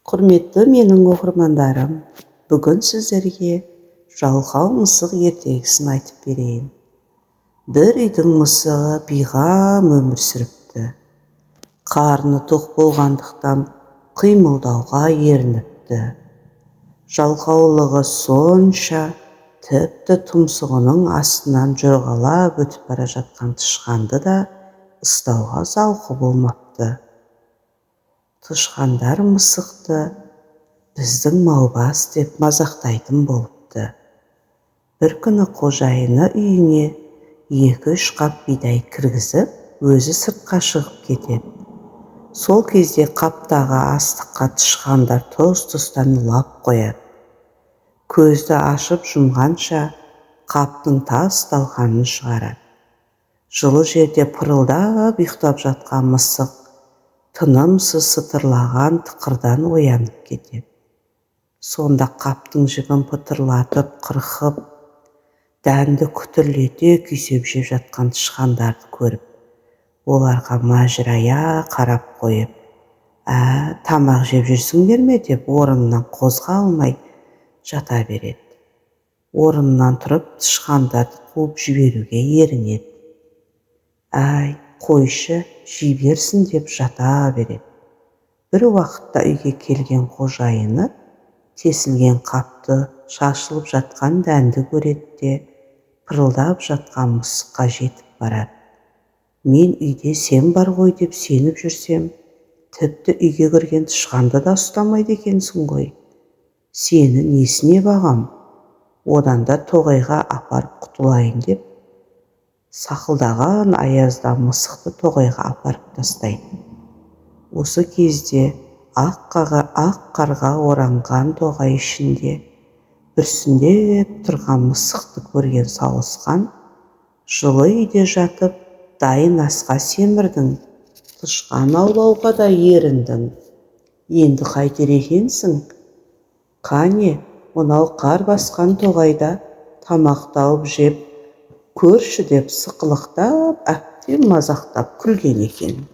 Құрметті менің оқырмандарым, бүгін сіздерге жалқау мысық ертегісін айтып берейін. Бір үйдің мысығы бейғам өмір сүріпті. Қарны тоқ болғандықтан қимылдауға ерініпті. Жалқаулығы сонша, тіпті тұмсығының астынан жорғалап өтіп бара жатқан тышқанды да ұстауға зауқы болмапты. Тышқандар мысықты біздің маубас деп мазақтайтын болыпты. Бір күні қожайыны үйіне 2-3 қап бидай кіргізіп, өзі сыртқа шығып кетеді. Сол кезде қаптағы астыққа тышқандар тұс-тұстан лап қояды. Көзді ашып жұмғанша қаптың тас-талқанын шығарады. Жылы жерде пырылдап ұйықтап жатқан мысық тынымсыз сытырлаған тықырдан оянып кетеді. Сонда қаптың жібін пытырлатып, қырқып, дәнді күтірлете күйсеп жеп жатқан тышқандарды көріп, оларға мәжірая қарап қойып, тамақ жеп жүрсіңдер ме деп орнынан қозғалмай жата береді. Орнынан тұрып, тышқандарды қуып жіберуге ерінеді. Қойшы, жіберсін деп жата береді. Бір уақытта үйге келген қожайыны тесілген қапты, шашылып жатқан дәнді көреді де, пырылдап жатқан мысыққа жетіп барады. Мен үйде сен бар ғой деп сеніп жүрсем, тіпті үйге кірген тышқанды да ұстамайды екенсің ғой. Сені несіне бағам? Одан да тоғайға апарып құтылайын деп, сақылдаған аязда мысықты тоғайға апарып тастайды. Осы кезде ақ қарға оранған тоғай ішінде бүрсіңдеп тұрған мысықты көрген сауысқан, жылы үйде жатып, дайын асқа семірдің, тышқан аулауға да еріндің. Енді қайтер екенсің? Қане, мынау қар басқан тоғайда тамақ тауып жеп көрші деп сықылықтап, әбден мазақтап күлген екен.